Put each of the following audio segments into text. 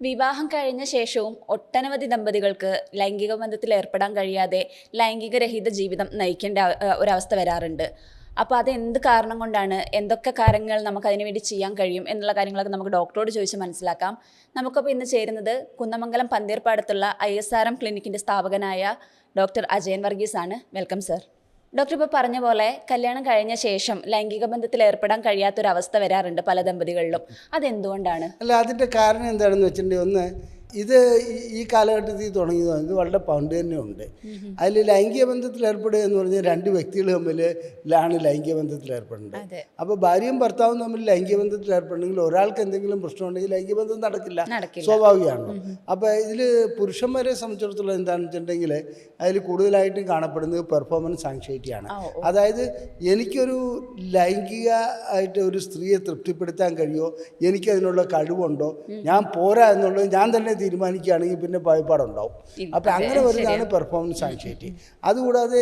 വിവാഹം കഴിഞ്ഞ ശേഷവും ഒട്ടനവധി ദമ്പതികൾക്ക് ലൈംഗിക ബന്ധത്തിൽ ഏർപ്പെടാൻ കഴിയാതെ ലൈംഗികരഹിത ജീവിതം നയിക്കേണ്ട ഒരവസ്ഥ വരാറുണ്ട്. അപ്പോൾ അത് എന്ത് കാരണം കൊണ്ടാണ്, എന്തൊക്കെ കാര്യങ്ങൾ നമുക്ക് അതിനുവേണ്ടി ചെയ്യാൻ കഴിയും എന്നുള്ള കാര്യങ്ങളൊക്കെ നമുക്ക് ഡോക്ടറോട് ചോദിച്ച് മനസ്സിലാക്കാം. നമുക്കപ്പോൾ ഇന്ന് ചേരുന്നത് കുന്നമംഗലം പന്തീർപ്പാടത്തുള്ള ISRM ക്ലിനിക്കിൻ്റെ സ്ഥാപകനായ ഡോക്ടർ അജയൻ വർഗീസ് ആണ്. Welcome sir. ഡോക്ടർ ഇപ്പോൾ പറഞ്ഞ പോലെ കല്യാണം കഴിഞ്ഞ ശേഷം ലൈംഗിക ബന്ധത്തിൽ ഏർപ്പെടാൻ കഴിയാത്തൊരവസ്ഥ വരാറുണ്ട് പല ദമ്പതികളിലും. അതെന്തുകൊണ്ടാണ്? അല്ല, അതിൻ്റെ കാരണം എന്താണെന്ന് വെച്ചിട്ടുണ്ടെങ്കിൽ, ഒന്ന് ഇത് ഈ കാലഘട്ടത്തിൽ തുടങ്ങിയതാണ്. ഇത് വളരെ പണ്ട് തന്നെ ഉണ്ട്. അതിൽ ലൈംഗിക ബന്ധത്തിൽ ഏർപ്പെടുക എന്ന് പറഞ്ഞാൽ രണ്ട് വ്യക്തികൾ തമ്മിലാണ് ലൈംഗിക ബന്ധത്തിൽ ഏർപ്പെടുന്നത്. അപ്പോൾ ഭാര്യയും ഭർത്താവും തമ്മിൽ ലൈംഗിക ബന്ധത്തിൽ ഏർപ്പെടണമെങ്കിൽ ഒരാൾക്ക് എന്തെങ്കിലും പ്രശ്നമുണ്ടെങ്കിൽ ലൈംഗിക ബന്ധം നടക്കില്ല, സ്വാഭാവികമാണല്ലോ. അപ്പോൾ ഇതിൽ പുരുഷന്മാരെ സംബന്ധിച്ചിടത്തോളം എന്താണെന്ന് വെച്ചിട്ടുണ്ടെങ്കിൽ അതിൽ കൂടുതലായിട്ടും കാണപ്പെടുന്നത് പെർഫോമൻസ് ആങ്സൈറ്റിയാണ്. അതായത് എനിക്കൊരു ലൈംഗിക ആയിട്ട് ഒരു സ്ത്രീയെ തൃപ്തിപ്പെടുത്താൻ കഴിയുമോ, എനിക്കതിനുള്ള കഴിവുണ്ടോ, ഞാൻ പോരാ എന്നുള്ളത് ഞാൻ തന്നെ തീരുമാനിക്കുകയാണെങ്കിൽ പിന്നെ ഭയപ്പാടുണ്ടാവും. അപ്പം അങ്ങനെ വരുന്നതാണ് പെർഫോമൻസ് ആങ്സൈറ്റി. അതുകൂടാതെ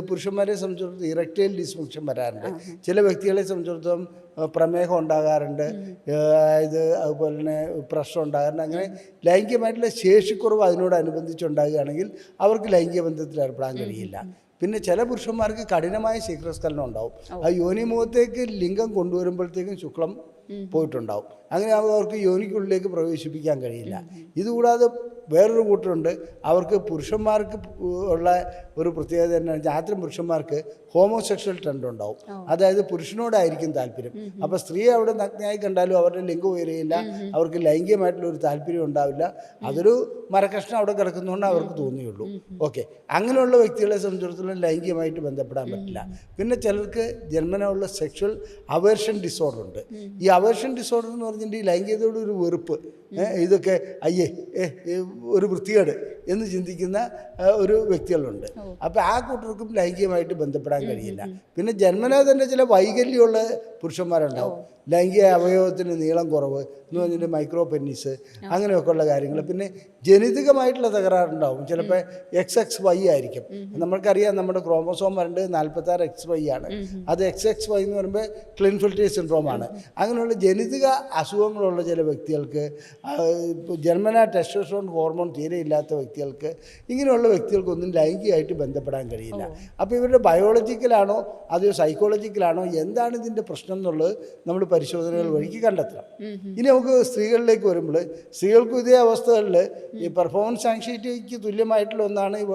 പുരുഷന്മാരെ സംബന്ധിച്ചിടത്തോളം ഇറക്ടൈൽ ഡിസ്ഫങ്ഷൻ വരാറുണ്ട്. ചില വ്യക്തികളെ സംബന്ധിച്ചിടത്തോളം പ്രമേഹം ഉണ്ടാകാറുണ്ട്, ഇത് അതുപോലെ തന്നെ പ്രഷർ ഉണ്ടാകാറുണ്ട്. അങ്ങനെ ലൈംഗികമായിട്ടുള്ള ശേഷിക്കുറവ് അതിനോടനുബന്ധിച്ചുണ്ടാകുകയാണെങ്കിൽ അവർക്ക് ലൈംഗിക ബന്ധത്തിൽ ഏർപ്പെടാൻ കഴിയില്ല. പിന്നെ ചില പുരുഷന്മാർക്ക് കഠിനമായ ശീഘ്രസ്ഖലനം ഉണ്ടാവും. ആ യോനിമുഖത്തേക്ക് ലിംഗം കൊണ്ടുവരുമ്പോഴത്തേക്കും ശുക്ലം പോയിട്ടുണ്ടാവും. അങ്ങനെ അവർക്ക് യോനിക്കുള്ളിലേക്ക് പ്രവേശിപ്പിക്കാൻ കഴിയില്ല. ഇതുകൂടാതെ വേറൊരു കൂട്ടരുണ്ട്, അവർക്ക് പുരുഷന്മാർക്ക് ഉള്ള ഒരു പ്രത്യേകത തന്നെയാണ്, അത്തരം പുരുഷന്മാർക്ക് ഹോമോസെക്ഷൽ ട്രെൻഡ് ഉണ്ടാവും. അതായത് പുരുഷനോടായിരിക്കും താല്പര്യം. അപ്പോൾ സ്ത്രീയെ അവിടെ നഗ്നയായി കണ്ടാലും അവരുടെ ലിംഗം ഉയരുകയില്ല, അവർക്ക് ലൈംഗികമായിട്ടുള്ള ഒരു താല്പര്യം ഉണ്ടാവില്ല. അതൊരു മരക്കഷ്ണം അവിടെ കിടക്കുന്നതുകൊണ്ട് അവർക്ക് തോന്നിയുള്ളൂ. ഓക്കെ, അങ്ങനെയുള്ള വ്യക്തികളെ സംബന്ധിച്ചിടത്തോളം ലൈംഗികമായിട്ട് ബന്ധപ്പെടാൻ പറ്റില്ല. പിന്നെ ചിലർക്ക് ജന്മന ഉള്ള സെക്ഷൽ അവേർഷൻ ഡിസോർഡർ ഉണ്ട്. ഈ അവേർഷൻ ഡിസോർഡർ എന്ന് പറഞ്ഞിട്ടുണ്ടെങ്കിൽ ലൈംഗികതയോട് ഒരു വെറുപ്പ്, ഇതൊക്കെ അയ്യേ ഒരു വൃത്തികേട് എന്ന് ചിന്തിക്കുന്ന ഒരു വ്യക്തികളുണ്ട്. അപ്പോൾ ആ കൂട്ടർക്കും ലൈംഗികമായിട്ട് ബന്ധപ്പെടാൻ കഴിയില്ല. പിന്നെ ജന്മനാ തന്നെ ചില വൈകല്യമുള്ള പുരുഷന്മാരുണ്ടാവും. ലൈംഗിക അവയവത്തിന് നീളം കുറവ് എന്ന് പറഞ്ഞിട്ട് മൈക്രോ പെന്നീസ്, അങ്ങനെയൊക്കെയുള്ള കാര്യങ്ങൾ. പിന്നെ ജനിതകമായിട്ടുള്ള തകരാറുണ്ടാവും. ചിലപ്പോൾ XXY ആയിരിക്കും. നമ്മൾക്കറിയാം നമ്മുടെ ക്രോമസോം വരേണ്ടത് 46 XY ആണ്. അത് XXY എന്ന് പറയുമ്പോൾ ക്ലിൻഫിൽട്രി സിൻഡ്രോമാണ്. അങ്ങനെയുള്ള ജനിതക അസുഖങ്ങളുള്ള ചില വ്യക്തികൾക്ക്, ജന്മനാ ടെസ്റ്റോസ്റ്ററോൺ ഹോർമോൺ തീരെ ഇല്ലാത്ത വ്യക്തികൾക്ക്, ഇങ്ങനെയുള്ള വ്യക്തികൾക്കൊന്നും ലൈംഗികമായിട്ട് ബന്ധപ്പെടാൻ കഴിയില്ല. അപ്പോൾ ഇവരുടെ ബയോളജിക്കലാണോ അതോ സൈക്കോളജിക്കലാണോ, എന്താണ് ഇതിൻ്റെ പ്രശ്നം എന്നുള്ളത് നമ്മൾ പരിശോധനകൾ വഴിക്ക് കണ്ടെത്തണം. ഇനി നമുക്ക് സ്ത്രീകളിലേക്ക് വരുമ്പോൾ, സ്ത്രീകൾക്കും ഇതേ അവസ്ഥകളിൽ ഈ പെർഫോമൻസ് ആങ്സൈറ്റിക്ക് തുല്യമായിട്ടുള്ള ഒന്നാണ് ഈ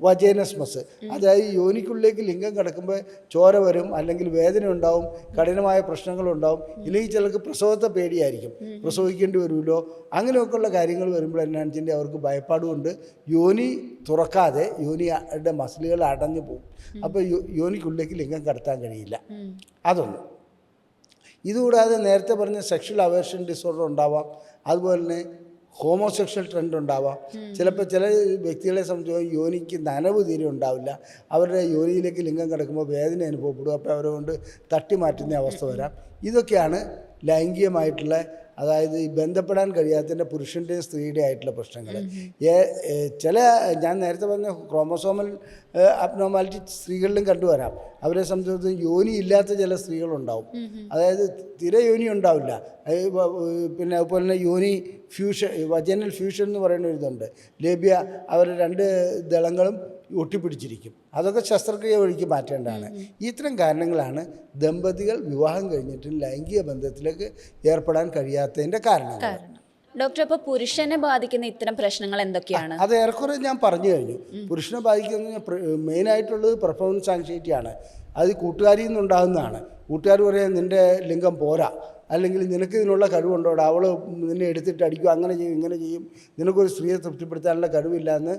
വജൈനസ്മസ്. അതായത് യോനിക്കുള്ളിലേക്ക് ലിംഗം കിടക്കുമ്പോൾ ചോര വരും, അല്ലെങ്കിൽ വേദന ഉണ്ടാവും, കഠിനമായ പ്രശ്നങ്ങളുണ്ടാവും, ഇല്ലെങ്കിൽ ചിലർക്ക് പ്രസവത്തെ പേടിയായിരിക്കും, പ്രസവിക്കേണ്ടി വരുമല്ലോ. അങ്ങനെയൊക്കെയുള്ള കാര്യങ്ങൾ വരുമ്പോൾ എന്നാണെന്ന് വെച്ചിട്ടുണ്ടെങ്കിൽ അവർക്ക് ഭയപ്പാടുകൊണ്ട് യോനി തുറക്കാതെ യോനിയുടെ മസിലുകൾ അടഞ്ഞു പോകും. അപ്പോൾ യോനിക്കുള്ളിലേക്ക് ലിംഗം കടത്താൻ കഴിയില്ല. അതൊന്ന്. ഇതുകൂടാതെ നേരത്തെ പറഞ്ഞ സെക്ഷൽ അവേർഷൻ ഡിസോർഡർ ഉണ്ടാവാം. അതുപോലെ തന്നെ ഹോമോസെക്ഷൽ ട്രെൻഡ് ഉണ്ടാവാം. ചിലപ്പോൾ ചില വ്യക്തികളെ സംബന്ധിച്ച് യോനിക്ക് നനവ് തീരെ ഉണ്ടാവില്ല. അവരുടെ യോനിയിലേക്ക് ലിംഗം കിടക്കുമ്പോൾ വേദന അനുഭവപ്പെടും. അപ്പോൾ അവരെ കൊണ്ട് തട്ടി മാറ്റുന്ന അവസ്ഥ വരാം. ഇതൊക്കെയാണ് ലൈംഗികമായിട്ടുള്ള, അതായത് ഈ ബന്ധപ്പെടാൻ കഴിയാത്തതിൻ്റെ പുരുഷൻ്റെയും സ്ത്രീയുടെയും ആയിട്ടുള്ള പ്രശ്നങ്ങൾ. ചില ഞാൻ നേരത്തെ പറഞ്ഞ ക്രോമസോമൽ അബ്നോർമാലിറ്റി സ്ത്രീകളിലും കണ്ടുവരാം. അവരെ സംബന്ധിച്ചിടത്തോളം യോനി ഇല്ലാത്ത ചില സ്ത്രീകളുണ്ടാവും. അതായത് തീരെ യോനി ഉണ്ടാവില്ല. പിന്നെ അതുപോലെ തന്നെ യോനി ഫ്യൂഷൻ, വജനൽ ഫ്യൂഷൻ എന്ന് പറയുന്ന ഒരു ഇതുണ്ട്. ലേബ്യ, അവരുടെ രണ്ട് ദളങ്ങളും ഒട്ടിപ്പിടിച്ചിരിക്കും. അതൊക്കെ ശസ്ത്രക്രിയ വഴിക്ക് മാറ്റേണ്ടതാണ്. ഇത്തരം കാരണങ്ങളാണ് ദമ്പതികൾ വിവാഹം കഴിഞ്ഞിട്ട് ലൈംഗിക ബന്ധത്തിലേക്ക് ഏർപ്പെടാൻ കഴിയാത്തതിൻ്റെ കാരണങ്ങൾ. ഡോക്ടർ, അപ്പോൾ പുരുഷനെ ബാധിക്കുന്ന ഇത്തരം പ്രശ്നങ്ങൾ എന്തൊക്കെയാണ്? അത് ഏറെക്കുറെ ഞാൻ പറഞ്ഞു കഴിഞ്ഞു. പുരുഷനെ ബാധിക്കുന്ന മെയിനായിട്ടുള്ളത് പെർഫോമൻസ് ആങ്സൈറ്റിയാണ്. അത് കൂട്ടുകാരിയിൽ നിന്നുണ്ടാകുന്നതാണ്. കൂട്ടുകാർ പറയാൻ നിൻ്റെ ലിംഗം പോരാ, അല്ലെങ്കിൽ നിനക്ക് ഇതിനുള്ള കഴിവുണ്ടോടാ, അവൾ നിന്നെ എടുത്തിട്ട് അടിക്കും, അങ്ങനെ ചെയ്യും ഇങ്ങനെ ചെയ്യും, നിനക്കൊരു സ്ത്രീയെ തൃപ്തിപ്പെടുത്താനുള്ള കഴിവില്ല എന്ന്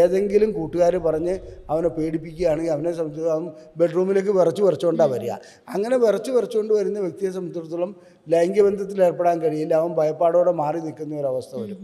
ഏതെങ്കിലും കൂട്ടുകാർ പറഞ്ഞ് അവനെ പേടിപ്പിക്കുകയാണെങ്കിൽ അവനെ സംബന്ധിച്ച് അവൻ ബെഡ്റൂമിലേക്ക് വിറച്ചുകൊണ്ടാണ് വരിക. അങ്ങനെ വിറച്ചുകൊണ്ട് വരുന്ന വ്യക്തിയെ സംബന്ധിച്ചിടത്തോളം ലൈംഗിക ബന്ധത്തിൽ ഏർപ്പെടാൻ കഴിയില്ല. അവൻ ഭയപ്പാടോടെ മാറി നിൽക്കുന്ന ഒരവസ്ഥ വരും.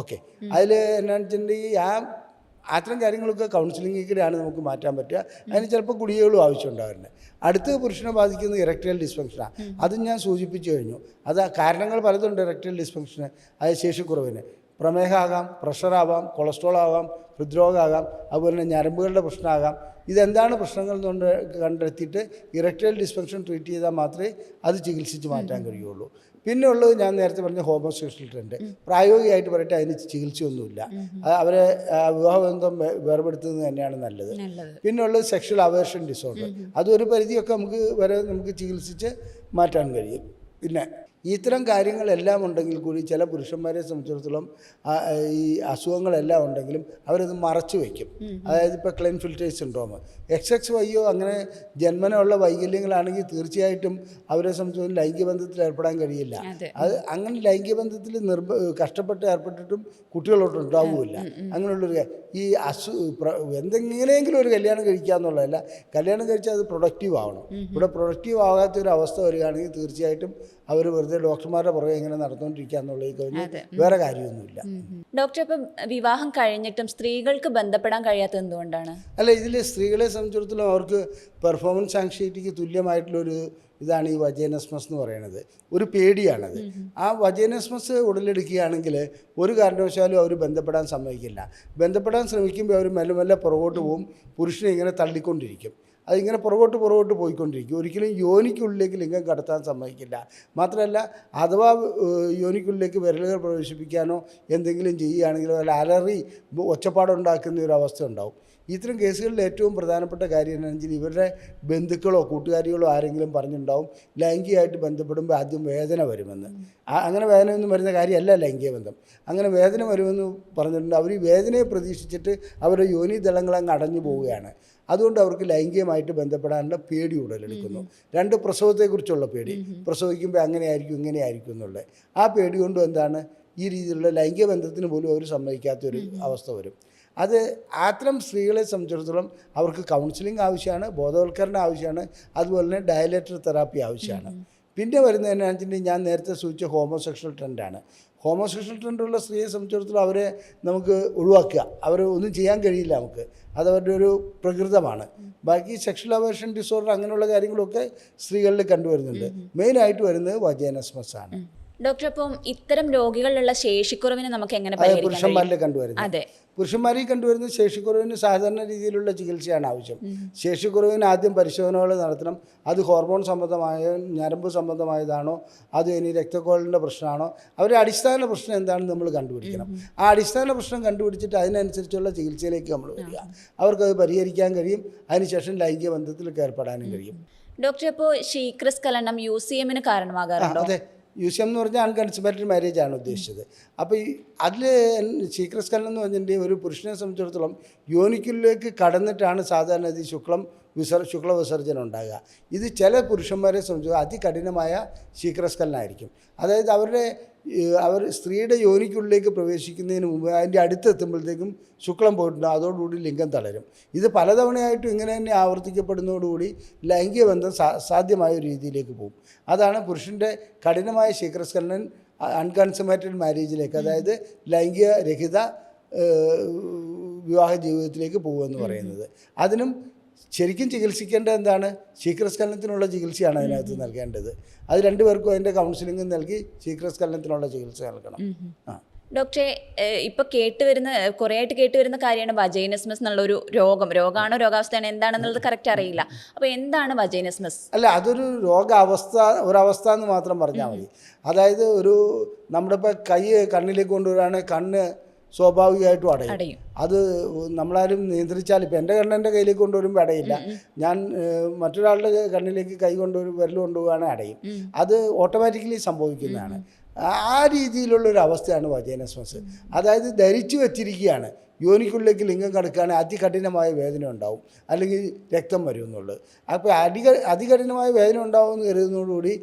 ഓക്കെ, അതിൽ എന്നാന്ന് വെച്ചിട്ടുണ്ടെങ്കിൽ അത്തരം കാര്യങ്ങളൊക്കെ കൗൺസിലിങ്ങിലൂടെയാണ് നമുക്ക് മാറ്റാൻ പറ്റുക. അതിന് ചിലപ്പോൾ ഗുളികകളും ആവശ്യമുണ്ടാകുന്നുണ്ട്. അടുത്ത് പുരുഷനെ ബാധിക്കുന്നത് ഇറക്ടൈൽ ഡിസ്ഫങ്ഷനാണ്. അതും ഞാൻ സൂചിപ്പിച്ചു കഴിഞ്ഞു. അത് കാരണങ്ങൾ പലതുണ്ട് ഇറക്ടൈൽ ഡിസ്ഫങ്ഷന്. അത് ശേഷിക്കുറവിന് പ്രമേഹമാകാം, പ്രഷറാവാം, കൊളസ്ട്രോൾ ആവാം, ഹൃദ്രോഗമാകാം, അതുപോലെ തന്നെ ഞരമ്പുകളുടെ പ്രശ്നമാകാം. ഇതെന്താണ് പ്രശ്നങ്ങൾ എന്നുകൊണ്ട് കണ്ടെത്തിയിട്ട് ഇറക്ടൈൽ ഡിസ്ഫങ്ഷൻ ട്രീറ്റ് ചെയ്താൽ മാത്രമേ അത് ചികിത്സിച്ച് മാറ്റാൻ കഴിയുള്ളൂ. പിന്നെ ഉള്ളത് ഞാൻ നേരത്തെ പറഞ്ഞ ഹോമോസെക്ഷൽ ട്രെൻഡ്. പ്രായോഗികമായിട്ട് പറയട്ടെ, അതിന് ചികിത്സയൊന്നുമില്ല. അവരെ വിവാഹബന്ധം വേർപെടുത്തുന്നത് തന്നെയാണ് നല്ലത്. പിന്നെ ഉള്ളത് സെക്ഷൽ അവേർഷൻ ഡിസോർഡർ. അതൊരു പരിധിയൊക്കെ നമുക്ക് ചികിത്സിച്ച് മാറ്റാൻ കഴിയും. പിന്നെ ഇത്തരം കാര്യങ്ങളെല്ലാം ഉണ്ടെങ്കിൽ കൂടി ചില പുരുഷന്മാരെ സംബന്ധിച്ചിടത്തോളം ഈ അസുഖങ്ങളെല്ലാം ഉണ്ടെങ്കിലും അവരത് മറച്ചു വയ്ക്കും. അതായത് ഇപ്പോൾ ക്ലെൻഫിൽറ്റേഴ്സ് സിൻഡ്രോം, XXYO അങ്ങനെ ജന്മനുള്ള വൈകല്യങ്ങളാണെങ്കിൽ തീർച്ചയായിട്ടും അവരെ സംബന്ധിച്ചിടത്തോളം ലൈംഗിക ബന്ധത്തിൽ ഏർപ്പെടാൻ കഴിയില്ല. അത് അങ്ങനെ ലൈംഗിക ബന്ധത്തിൽ കഷ്ടപ്പെട്ട് ഏർപ്പെട്ടിട്ടും കുട്ടികളോട്ട് ഉണ്ടാവുകയില്ല. അങ്ങനെയുള്ളൊരു ഈ എന്തെങ്ങനെയെങ്കിലും ഒരു കല്യാണം കഴിക്കുക എന്നുള്ളതല്ല, കല്യാണം കഴിച്ചാൽ അത് പ്രൊഡക്റ്റീവ് ആവണം. ഇവിടെ പ്രൊഡക്റ്റീവ് ആകാത്തൊരു അവസ്ഥ വരികയാണെങ്കിൽ തീർച്ചയായിട്ടും അവർ വെറുതെ ഡോക്ടർമാരുടെ പുറകെ ഇങ്ങനെ നടന്നുകൊണ്ടിരിക്കുക എന്നുള്ളത് കഴിഞ്ഞ് വേറെ കാര്യമൊന്നുമില്ല. ഡോക്ടർ, ഇപ്പം വിവാഹം കഴിഞ്ഞിട്ടും സ്ത്രീകൾക്ക് ബന്ധപ്പെടാൻ കഴിയാത്തത് എന്തുകൊണ്ടാണ്? അല്ല, ഇതിൽ സ്ത്രീകളെ സംബന്ധിച്ചിടത്തോളം അവർക്ക് പെർഫോമൻസ് ആങ്സൈറ്റിക്ക് തുല്യമായിട്ടുള്ളൊരു ഇതാണ് ഈ വജൈനസ്മസ് എന്ന് പറയുന്നത്. ഒരു പേടിയാണത്. ആ വജൈനസ്മസ് ഉടലെടുക്കുകയാണെങ്കിൽ ഒരു കാരണവശാലും അവർ ബന്ധപ്പെടാൻ സമ്മതിക്കില്ല. ബന്ധപ്പെടാൻ ശ്രമിക്കുമ്പോൾ അവർ മെല്ലെ മെല്ലെ പുറകോട്ട് പോകും. പുരുഷനെ ഇങ്ങനെ തള്ളിക്കൊണ്ടിരിക്കും. അതിങ്ങനെ പുറകോട്ട് പോയിക്കൊണ്ടിരിക്കും. ഒരിക്കലും യോനിക്കുള്ളിലേക്ക് ലിംഗം കടത്താൻ സമ്മതിക്കില്ല. മാത്രമല്ല, അഥവാ യോനിക്കുള്ളിലേക്ക് വിരലുകൾ പ്രവേശിപ്പിക്കാനോ എന്തെങ്കിലും ചെയ്യുകയാണെങ്കിലോ അല്ല അലറി ഒച്ചപ്പാടുണ്ടാക്കുന്ന ഒരു അവസ്ഥ ഉണ്ടാവും. ഇത്തരം കേസുകളിൽ ഏറ്റവും പ്രധാനപ്പെട്ട കാര്യം എന്താണെന്ന് വെച്ചാൽ ഇവരുടെ ബന്ധുക്കളോ കൂട്ടുകാരികളോ ആരെങ്കിലും പറഞ്ഞിട്ടുണ്ടാവും ലൈംഗികമായിട്ട് ബന്ധപ്പെടുമ്പോൾ ആദ്യം വേദന വരുമെന്ന്. അങ്ങനെ വേദനയൊന്നും വരുന്ന കാര്യമല്ല ലൈംഗിക ബന്ധം. അങ്ങനെ വേദന വരുമെന്ന് പറഞ്ഞിട്ടുണ്ട്. അവർ ഈ വേദനയെ പ്രതീക്ഷിച്ചിട്ട് അവരുടെ യോനി ദളങ്ങളങ്ങ് അടഞ്ഞു പോവുകയാണ്. അതുകൊണ്ട് അവർക്ക് ലൈംഗികമായിട്ട് ബന്ധപ്പെടാനുള്ള പേടി ഉടലെടുക്കുന്നു. രണ്ട്, പ്രസവത്തെക്കുറിച്ചുള്ള പേടി. പ്രസവിക്കുമ്പോൾ അങ്ങനെയായിരിക്കും ഇങ്ങനെയായിരിക്കും എന്നുള്ളത് ആ പേടി കൊണ്ടും എന്താണ് ഈ രീതിയിലുള്ള ലൈംഗിക ബന്ധത്തിന് പോലും അവർ സമ്മതിക്കാത്തൊരു അവസ്ഥ വരും. അത് അത്തരം സ്ത്രീകളെ സംബന്ധിച്ചിടത്തോളം അവർക്ക് കൗൺസിലിംഗ് ആവശ്യമാണ്, ബോധവൽക്കരണം ആവശ്യമാണ്, അതുപോലെ തന്നെ ഡയലേറ്റർ തെറാപ്പി ആവശ്യമാണ്. പിന്നെ വരുന്നതെന്നു വെച്ചിട്ടുണ്ടെങ്കിൽ ഞാൻ നേരത്തെ സൂചിച്ച ഹോമോസെക്ഷൽ ട്രെൻഡാണ്. ഹോമോസെക്ഷൽ ട്രെൻഡുള്ള സ്ത്രീയെ സംബന്ധിച്ചിടത്തോളം അവരെ നമുക്ക് ഒഴിവാക്കുക, അവർ ഒന്നും ചെയ്യാൻ കഴിയില്ല നമുക്ക്. അതവരുടെ ഒരു പ്രകൃതമാണ്. ബാക്കി സെക്ഷൽ അവേർഷൻ ഡിസോർഡർ അങ്ങനെയുള്ള കാര്യങ്ങളൊക്കെ സ്ത്രീകളിൽ കണ്ടുവരുന്നുണ്ട്. മെയിനായിട്ട് വരുന്നത് വജൈനസ്മസ് ആണ്. ഡോക്ടർ, അപ്പം ഇത്തരം രോഗികളിലുള്ള ശേഷിക്കുറവിനെ നമുക്ക് എങ്ങനെ പരിഹരിക്കാൻ പുരുഷന്മാരിൽ കണ്ടുവരുന്നത്? അതെ, പുരുഷന്മാരിൽ കണ്ടുവരുന്ന ശേഷിക്കുറവിന് സാധാരണ രീതിയിലുള്ള ചികിത്സയാണ് ആവശ്യം. ശേഷിക്കുറവിന് ആദ്യം പരിശോധനകൾ നടത്തണം. അത് ഹോർമോൺ സംബന്ധമായോ ഞരമ്പ് സംബന്ധമായതാണോ, അത് ഇനി രക്തക്കോളിൻ്റെ പ്രശ്നമാണോ, അവരുടെ അടിസ്ഥാന പ്രശ്നം എന്താണെന്ന് നമ്മൾ കണ്ടുപിടിക്കണം. ആ അടിസ്ഥാന പ്രശ്നം കണ്ടുപിടിച്ചിട്ട് അതിനനുസരിച്ചുള്ള ചികിത്സയിലേക്ക് നമ്മൾ വരിക. അവർക്കത് പരിഹരിക്കാൻ കഴിയും. അതിനുശേഷം ലൈംഗിക ബന്ധത്തിൽ ഏർപ്പെടാനും കഴിയും. ഡോക്ടർ, ഇപ്പോൾ ശീഘ്രസ്ഖലനം UCM കാരണമാകാറുണ്ടോ? അതെ, UCM എന്ന് പറഞ്ഞാൽ അൺകൺസുമേറ്റഡ് മാരേജ് ആണ് ഉദ്ദേശിച്ചത്. അപ്പോൾ അതിൽ ശീഘ്രസ്ഖലനം എന്ന് പറഞ്ഞിട്ടുണ്ടെങ്കിൽ ഒരു പുരുഷനെ സംബന്ധിച്ചിടത്തോളം യോനിക്കുള്ളിലേക്ക് കടന്നിട്ടാണ് സാധാരണ ഈ ശുക്ലവിസർജനം ഉണ്ടാകുക. ഇത് ചില പുരുഷന്മാരെ സംബന്ധിച്ച് അതികഠിനമായ ശീഘ്രസ്ഖലനമായിരിക്കും. അതായത് അവർ സ്ത്രീയുടെ യോനിക്കുള്ളിലേക്ക് പ്രവേശിക്കുന്നതിന് മുമ്പ് അതിൻ്റെ അടുത്തെത്തുമ്പോഴത്തേക്കും ശുക്ലം പോയിട്ടുണ്ട്, അതോടുകൂടി ലിംഗം തളരും. ഇത് പലതവണയായിട്ടും ഇങ്ങനെ തന്നെ ആവർത്തിക്കപ്പെടുന്നതോടുകൂടി ലൈംഗിക ബന്ധം സാധ്യമായ ഒരു രീതിയിലേക്ക് പോകും. അതാണ് പുരുഷൻ്റെ കഠിനമായ ശീഘ്രസ്ഖലനം അൺകൺസുമേറ്റഡ് മാരേജിലേക്ക്, അതായത് ലൈംഗിക രഹിത വിവാഹ ജീവിതത്തിലേക്ക് പോകുമെന്ന് പറയുന്നത്. അതിനും ശരിക്കും ചികിത്സിക്കേണ്ടത് എന്താണ്? ശീഘ്രസ്ഖലനത്തിനുള്ള ചികിത്സയാണ് അതിനകത്ത് നൽകേണ്ടത്. അത് രണ്ടുപേർക്കും അതിൻ്റെ കൗൺസിലിംഗ് നൽകി ശീഘ്രസ്ഖലനത്തിനുള്ള ചികിത്സ നൽകണം. ഡോക്ടറെ, ഇപ്പോൾ കുറേ ആയിട്ട് കേട്ടുവരുന്ന കാര്യമാണ് വജൈനസ്മസ് എന്നുള്ളൊരു രോഗമാണോ രോഗാവസ്ഥയാണ് എന്താണെന്നുള്ളത് കറക്റ്റ് അറിയില്ല. അപ്പോൾ എന്താണ് വജൈനസ്മസ്? അല്ല, അതൊരു ഒരവസ്ഥ എന്ന് മാത്രം പറഞ്ഞാൽ മതി. അതായത് നമ്മുടെ ഇപ്പോൾ കൈ കണ്ണിലേക്ക് കൊണ്ടുവരികയാണെങ്കിൽ കണ്ണ് സ്വാഭാവികമായിട്ടും അടയും. അത് നമ്മളാരും നിയന്ത്രിച്ചാൽ, ഇപ്പം എൻ്റെ കണ്ണെൻ്റെ കയ്യിലേക്ക് കൊണ്ടുവരുമ്പോൾ അടയില്ല. ഞാൻ മറ്റൊരാളുടെ കണ്ണിലേക്ക് കൈ വിരൽ കൊണ്ടുപോവുകയാണെങ്കിൽ അടയും. അത് ഓട്ടോമാറ്റിക്കലി സംഭവിക്കുന്നതാണ്. ആ രീതിയിലുള്ളൊരു അവസ്ഥയാണ് വജൈനസ്മസ്. അതായത് ധരിച്ചു വച്ചിരിക്കുകയാണ്. യോനിക്കുള്ളിലേക്ക് ലിംഗം കടക്കുകയാണെങ്കിൽ അതികഠിനമായ വേദന ഉണ്ടാവും, അല്ലെങ്കിൽ രക്തം വരും എന്നുള്ളത്. അപ്പോൾ അതികഠിനമായ വേദന ഉണ്ടാവുമെന്ന് കരുതുന്നതോടുകൂടി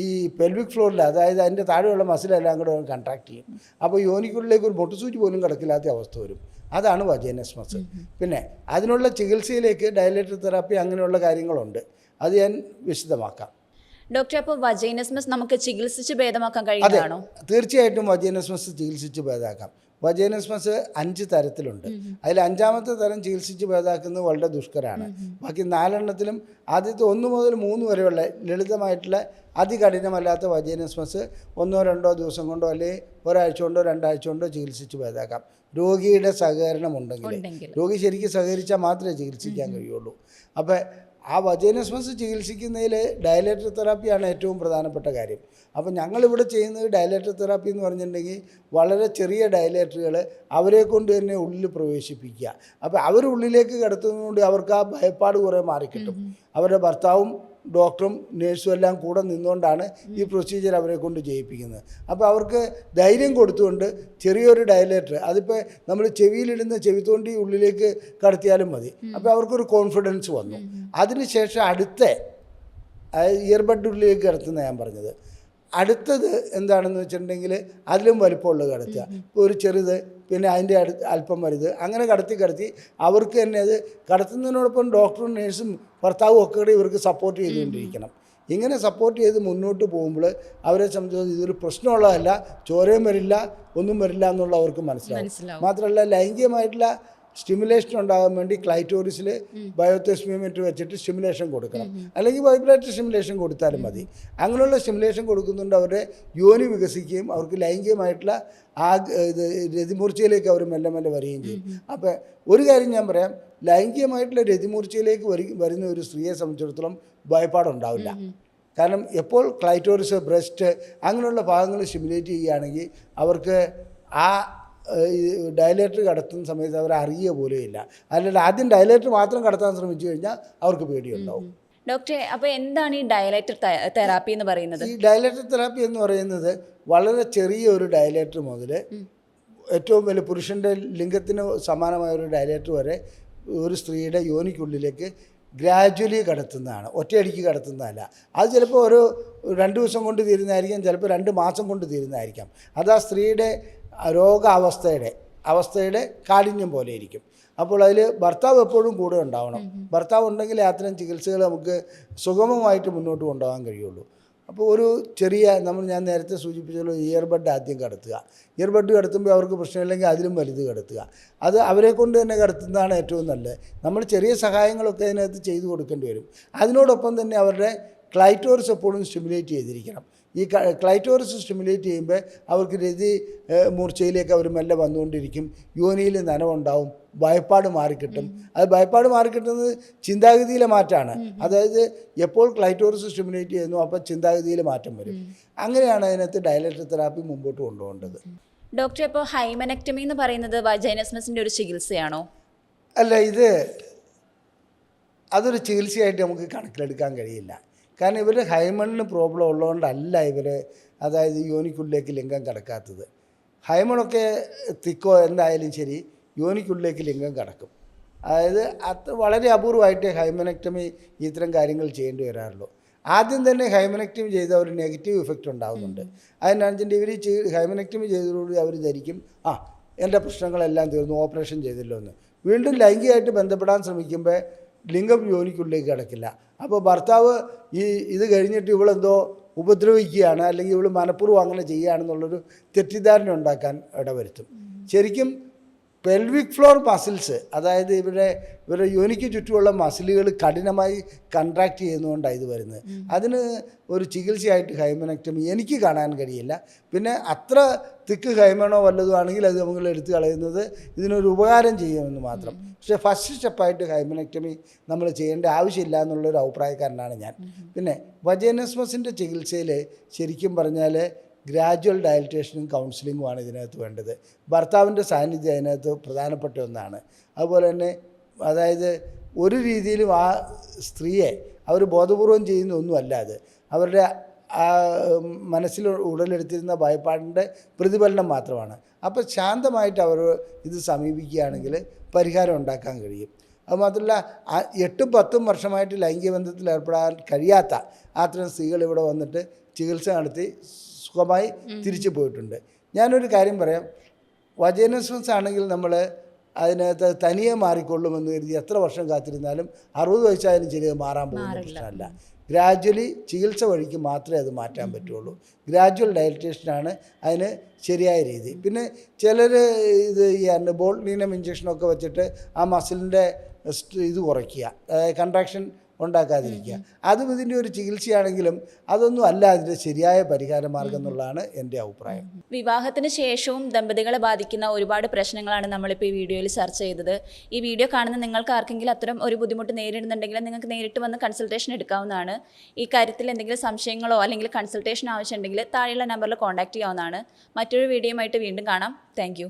ഈ പെൽവിക് ഫ്ലോറിൽ, അതായത് അതിൻ്റെ താഴെയുള്ള മസിലെല്ലാം കൂടെ കൺട്രാക്ട് ചെയ്യും. അപ്പോൾ യോനിക്കുള്ളിലേക്ക് ഒരു പൊട്ടുസൂചി പോലും കിടക്കില്ലാത്ത അവസ്ഥ വരും. അതാണ് വജൈനസ്മസ്. പിന്നെ അതിനുള്ള ചികിത്സയിലേക്ക് ഡയലേറ്റർ തെറാപ്പി അങ്ങനെയുള്ള കാര്യങ്ങളുണ്ട്. അത് ഞാൻ വിശദമാക്കാം. ഡോക്ടർ, അപ്പോൾ വജൈനസ്മസ് നമുക്ക് ചികിത്സിച്ച് ഭേദമാക്കാൻ കഴിയുന്നതാണോ? തീർച്ചയായിട്ടും വജൈനസ്മസ് ചികിത്സിച്ച് ഭേദമാക്കാം. വജൈനസ്മസ് 5 തരത്തിലുണ്ട്. അതിൽ 5ാമത്തെ തരം ചികിത്സിച്ച് ഭേദമാക്കുന്നത് വളരെ ദുഷ്കരമാണ്. ബാക്കി 4 എണ്ണത്തിലും ആദ്യത്തെ 1 മുതൽ 3 വരെയുള്ള ലളിതമായിട്ടുള്ള അതികഠിനമല്ലാത്ത വജൈനസ്മസ് 1-2 ദിവസം കൊണ്ടോ അല്ലെങ്കിൽ ഒരാഴ്ച കൊണ്ടോ 2 ആഴ്ച കൊണ്ടോ ചികിത്സിച്ച് ഭേദമാക്കാം. രോഗിയുടെ സഹകരണം ഉണ്ടെങ്കിൽ. രോഗി ശരിക്കും സഹകരിച്ചാൽ മാത്രമേ ചികിത്സിക്കാൻ കഴിയുള്ളൂ. അപ്പോൾ ആ വജൈനസ്മസ് ചികിത്സിക്കുന്നതിൽ ഡയലേറ്റർ തെറാപ്പിയാണ് ഏറ്റവും പ്രധാനപ്പെട്ട കാര്യം. അപ്പോൾ ഞങ്ങളിവിടെ ചെയ്യുന്നത് ഡയലേറ്റർ തെറാപ്പി എന്ന് പറഞ്ഞിട്ടുണ്ടെങ്കിൽ വളരെ ചെറിയ ഡയലേറ്ററുകൾ അവരെ കൊണ്ട് തന്നെ ഉള്ളിൽ പ്രവേശിപ്പിക്കുക. അപ്പോൾ അവർ ഉള്ളിലേക്ക് കിടത്തുന്നതുകൊണ്ട് അവർക്ക് ആ ഭയപ്പാട് കുറേ മാറിക്കിട്ടും. അവരുടെ ഭർത്താവും ഡോക്ടറും നേഴ്സും എല്ലാം കൂടെ നിന്നുകൊണ്ടാണ് ഈ പ്രൊസീജിയർ അവരെ കൊണ്ട് ചെയ്യിപ്പിക്കുന്നത്. അപ്പോൾ അവർക്ക് ധൈര്യം കൊടുത്തുകൊണ്ട് ചെറിയൊരു ഡയലേറ്റർ, അതിപ്പോൾ നമ്മൾ ചെവിയിലിടുന്ന ചെവിത്തോണ്ടി ഉള്ളിലേക്ക് കടത്തിയാലും മതി. അപ്പോൾ അവർക്കൊരു കോൺഫിഡൻസ് വന്നു. അതിനുശേഷം അടുത്ത ഇയർബഡ് ഉള്ളിലേക്ക് കിടത്തുന്ന ഞാൻ പറഞ്ഞത്. അടുത്തത് എന്താണെന്ന് വെച്ചിട്ടുണ്ടെങ്കിൽ അതിലും വലിപ്പമുള്ളത് കടത്തുക. ഇപ്പോൾ ഒരു ചെറുത്, പിന്നെ അതിൻ്റെ അല്പം വലുത്, അങ്ങനെ കടത്തി അവർക്ക് തന്നെ അത് കടത്തുന്നതിനോടൊപ്പം ഡോക്ടറും നേഴ്സും ഭർത്താവും ഒക്കെ കൂടി ഇവർക്ക് സപ്പോർട്ട് ചെയ്തുകൊണ്ടിരിക്കണം. ഇങ്ങനെ സപ്പോർട്ട് ചെയ്ത് മുന്നോട്ട് പോകുമ്പോൾ അവരെ സംബന്ധിച്ച് ഇതൊരു പ്രശ്നമുള്ളതല്ല, ചോരയും വരില്ല, ഒന്നും വരില്ല എന്നുള്ള അവർക്ക് മനസ്സിലാവും. മാത്രമല്ല ലൈംഗികമായിട്ടുള്ള സ്റ്റിമുലേഷൻ ഉണ്ടാകാൻ വേണ്ടി ക്ലൈറ്റോറിസിൽ ബയോതെസ്മിയോമീറ്റർ വെച്ചിട്ട് സ്റ്റിമുലേഷൻ കൊടുക്കണം, അല്ലെങ്കിൽ വൈബ്രേറ്റർ സ്റ്റിമുലേഷൻ കൊടുത്താലും മതി. അങ്ങനെയുള്ള സ്റ്റിമുലേഷൻ കൊടുക്കുന്നുണ്ട് അവരുടെ യോനി വികസിക്കുകയും അവർക്ക് ലൈംഗികമായിട്ടുള്ള ആ ഇത് രതിമൂർച്ചയിലേക്ക് അവർ മെല്ലെ മെല്ലെ വരികയും ചെയ്യും. അപ്പോൾ ഒരു കാര്യം ഞാൻ പറയാം, ലൈംഗികമായിട്ടുള്ള രതിമൂർച്ചയിലേക്ക് വരുന്ന ഒരു സ്ത്രീയെ സംബന്ധിച്ചിടത്തോളം ഭയപ്പാടുണ്ടാവില്ല. കാരണം എപ്പോൾ ക്ലൈറ്റോറിസ്, ബ്രസ്റ്റ് അങ്ങനെയുള്ള ഭാഗങ്ങൾ സ്റ്റിമുലേറ്റ് ചെയ്യുകയാണെങ്കിൽ അവർക്ക് ആ ഡയലേറ്റർ കടത്തുന്ന സമയത്ത് അവർ അറിയുക പോലെയില്ല. അല്ലെങ്കിൽ ആദ്യം ഡയലേറ്റർ മാത്രം കടത്താൻ ശ്രമിച്ചു കഴിഞ്ഞാൽ അവർക്ക് പേടിയുണ്ടാവും. ഡോക്ടറെ, അപ്പോൾ എന്താണ് ഈ ഡയലേറ്റർ തെറാപ്പി എന്ന് പറയുന്നത്? ഈ ഡയലേറ്റർ തെറാപ്പി എന്ന് പറയുന്നത് വളരെ ചെറിയ ഒരു ഡയലേറ്റർ മുതൽ ഏറ്റവും വലിയ പുരുഷൻ്റെ ലിംഗത്തിന് സമാനമായ ഒരു ഡയലേറ്റർ വരെ ഒരു സ്ത്രീയുടെ യോനിക്കുള്ളിലേക്ക് ഗ്രാജ്വലി കടത്തുന്നതാണ്, ഒറ്റയടിക്ക് കടത്തുന്നതല്ല. അത് ചിലപ്പോൾ ഒരു 2 ദിവസം കൊണ്ട് തീരുന്നതായിരിക്കാം, ചിലപ്പോൾ 2 മാസം കൊണ്ട് തീരുന്നതായിരിക്കാം. അത് ആ സ്ത്രീയുടെ അവസ്ഥയുടെ കാഠിന്യം പോലെ ഇരിക്കും. അപ്പോൾ അതിൽ ഭർത്താവ് എപ്പോഴും കൂടെ ഉണ്ടാവണം. ഭർത്താവ് ഉണ്ടെങ്കിൽ അത്തരം ചികിത്സകൾ നമുക്ക് സുഗമമായിട്ട് മുന്നോട്ട് കൊണ്ടുപോകാൻ കഴിയുള്ളൂ. അപ്പോൾ ഒരു ചെറിയ ഞാൻ നേരത്തെ സൂചിപ്പിച്ചുള്ള ഇയർബഡ് ആദ്യം കടത്തുക. ഇയർബഡ് കടത്തുമ്പോൾ അവർക്ക് പ്രശ്നമില്ലെങ്കിൽ അതിലും വലുത് കടത്തുക. അത് അവരെ കൊണ്ട് തന്നെ കടത്തുന്നതാണ് ഏറ്റവും നല്ലത്. നമ്മൾ ചെറിയ സഹായങ്ങളൊക്കെ അതിനകത്ത് ചെയ്തു കൊടുക്കേണ്ടി വരും. അതിനോടൊപ്പം തന്നെ അവരുടെ ക്ലൈറ്റോറിസ് എപ്പോഴും സ്റ്റിമുലേറ്റ് ചെയ്തിരിക്കണം. ഈ ക്ലൈറ്റോറിസ് സ്റ്റിമുലേറ്റ് ചെയ്യുമ്പോൾ അവർക്ക് രതി മൂർച്ചയിലേക്ക് അവർ മെല്ലെ വന്നുകൊണ്ടിരിക്കും. യോനിയിൽ നനവുണ്ടാവും, ഭയപ്പാട് മാറിക്കിട്ടും. അത് ഭയപ്പാട് മാറിക്കിട്ടുന്നത് ചിന്താഗതിയിലെ മാറ്റമാണ്. അതായത് എപ്പോൾ ക്ലൈറ്റോറിസ് സ്റ്റിമുലേറ്റ് ചെയ്യുന്നു അപ്പോൾ ചിന്താഗതിയിൽ മാറ്റം വരും. അങ്ങനെയാണ് അതിനകത്ത് ഡയലേറ്റർ തെറാപ്പി മുമ്പോട്ട് കൊണ്ടുപോകേണ്ടത്. ഡോക്ടർ, ഇപ്പോൾ ഹൈമനെക്ടമി എന്ന് പറയുന്നത് വജൈനസ്മസിൻ്റെ ഒരു ചികിത്സയാണോ? അല്ല, അതൊരു ചികിത്സയായിട്ട് നമുക്ക് കണക്കിലെടുക്കാൻ കഴിയില്ല. കാരണം ഇവർ ഹൈമണിന് പ്രോബ്ലം ഉള്ളതുകൊണ്ടല്ല അതായത് യോനിക്കുള്ളിലേക്ക് ലിംഗം കടക്കാത്തത്. ഹൈമണൊക്കെ തിക്കോ എന്തായാലും ശരി യോനിക്കുള്ളിലേക്ക് ലിംഗം കടക്കും. അതായത് വളരെ അപൂർവമായിട്ട് ഹൈമനെക്ടമി ഇത്തരം കാര്യങ്ങൾ ചെയ്യേണ്ടി വരാറുള്ളൂ. ആദ്യം തന്നെ ഹൈമനെക്ടമി ചെയ്ത ഒരു നെഗറ്റീവ് ഇഫക്റ്റ് ഉണ്ടാകുന്നുണ്ട്. അതിനനുസരിച്ച് ഇവർ ഹൈമനെക്ടമി ചെയ്തതോടുകൂടി അവർ ധരിക്കും എൻ്റെ പ്രശ്നങ്ങളെല്ലാം തീർന്നു, ഓപ്പറേഷൻ ചെയ്തല്ലോ എന്ന്. വീണ്ടും ലൈംഗികമായിട്ട് ബന്ധപ്പെടാൻ ശ്രമിക്കുമ്പോൾ ലിംഗം യോനിക്കുള്ളിലേക്ക് കിടക്കില്ല. അപ്പോൾ ഭർത്താവ് ഇത് കഴിഞ്ഞിട്ട് ഇവളെന്തോ ഉപദ്രവിക്കുകയാണ്, അല്ലെങ്കിൽ ഇവൾ മനഃപൂർവ്വം അങ്ങനെ ചെയ്യുകയാണെന്നുള്ളൊരു തെറ്റിദ്ധാരണ ഉണ്ടാക്കാൻ ഇടവരുത്തും. ശരിക്കും പെൽവിക് ഫ്ലോർ മസിൽസ്, അതായത് ഇവരുടെ യോനിക്ക് ചുറ്റുമുള്ള മസിലുകൾ കഠിനമായി കൺട്രാക്റ്റ് ചെയ്യുന്നതുകൊണ്ടാണ് ഇത് വരുന്നത്. അതിന് ഒരു ചികിത്സയായിട്ട് ഹൈമനെക്ടമി എനിക്ക് കാണാൻ കഴിയില്ല. പിന്നെ അത്ര തിക്ക് ഹൈമണോ വല്ലതും ആണെങ്കിൽ അത് നമ്മൾ എടുത്തു കളയുന്നത് ഇതിനൊരു ഉപകാരം ചെയ്യുമെന്ന് മാത്രം. പക്ഷേ ഫസ്റ്റ് സ്റ്റെപ്പായിട്ട് ഹൈമനെക്ടമി നമ്മൾ ചെയ്യേണ്ട ആവശ്യമില്ല എന്നുള്ളൊരു അഭിപ്രായക്കാരനാണ് ഞാൻ. പിന്നെ വജൈനസ്മസിൻ്റെ ചികിത്സയിൽ ശരിക്കും പറഞ്ഞാൽ ഗ്രാജ്വൽ ഡയലറ്റേഷനും കൗൺസിലിങ്ങുമാണ് ഇതിനകത്ത് വേണ്ടത്. ഭർത്താവിൻ്റെ സാന്നിധ്യം അതിനകത്ത് പ്രധാനപ്പെട്ട ഒന്നാണ്. അതുപോലെ തന്നെ അതായത് ഒരു രീതിയിലും ആ സ്ത്രീയെ അവർ ബോധപൂർവം ചെയ്യുന്ന ഒന്നുമല്ല, അത് അവരുടെ ആ മനസ്സിൽ ഉടലെടുത്തിരുന്ന ഭയപ്പാടിൻ്റെ പ്രതിഫലനം മാത്രമാണ്. അപ്പോൾ ശാന്തമായിട്ട് അവർ ഇത് സമീപിക്കുകയാണെങ്കിൽ പരിഹാരം ഉണ്ടാക്കാൻ കഴിയും. അതുമാത്രമല്ല 8-10 വർഷമായിട്ട് ലൈംഗിക ബന്ധത്തിൽ ഏർപ്പെടാൻ കഴിയാത്ത അത്തരം സ്ത്രീകൾ ഇവിടെ വന്നിട്ട് ചികിത്സ നടത്തി സുഖമായി തിരിച്ചു പോയിട്ടുണ്ട്. ഞാനൊരു കാര്യം പറയാം, വജൈനസ്മസ് ആണെങ്കിൽ നമ്മൾ അതിനകത്ത് തനിയെ മാറിക്കൊള്ളുമെന്ന് കരുതി എത്ര വർഷം കാത്തിരുന്നാലും 60 വയസ്സായാലും ശരി മാറാൻ പോകുന്ന പ്രശ്നമല്ല. ഗ്രാജ്വലി ചികിത്സ വഴിക്ക് മാത്രമേ അത് മാറ്റാൻ പറ്റുള്ളൂ. ഗ്രാജ്വൽ ഡയലറ്റേഷനാണ് അതിന് ശരിയായ രീതി. പിന്നെ ചിലർ ഈ ബോൾട്ടീനം ഇഞ്ചക്ഷനൊക്കെ വെച്ചിട്ട് ആ മസിലിൻ്റെ ഇത് കുറയ്ക്കുക, കൺട്രാക്ഷൻ ഉണ്ടാക്കാതിരിക്കുക. അതും ഇതിൻ്റെ ഒരു ചികിത്സയാണെങ്കിലും അതൊന്നും അല്ല അതിൻ്റെ ശരിയായ പരിഹാര മാർഗം എന്നുള്ളതാണ് എൻ്റെ അഭിപ്രായം. വിവാഹത്തിന് ശേഷവും ദമ്പതികളെ ബാധിക്കുന്ന ഒരുപാട് പ്രശ്നങ്ങളാണ് നമ്മളിപ്പോൾ ഈ വീഡിയോയിൽ ചർച്ച ചെയ്തത്. ഈ വീഡിയോ കാണുന്ന നിങ്ങൾക്ക് ആർക്കെങ്കിലും അത്തരം ഒരു ബുദ്ധിമുട്ട് നേരിടുന്നുണ്ടെങ്കിൽ നിങ്ങൾക്ക് നേരിട്ട് വന്ന് കൺസൾട്ടേഷൻ എടുക്കാവുന്നതാണ്. ഈ കാര്യത്തിൽ എന്തെങ്കിലും സംശയങ്ങളോ അല്ലെങ്കിൽ കൺസൾട്ടേഷൻ ആവശ്യമുണ്ടെങ്കിൽ താഴെയുള്ള നമ്പറിൽ കോൺടാക്ട് ചെയ്യാവുന്നതാണ്. മറ്റൊരു വീഡിയോയുമായിട്ട് വീണ്ടും കാണാം. താങ്ക്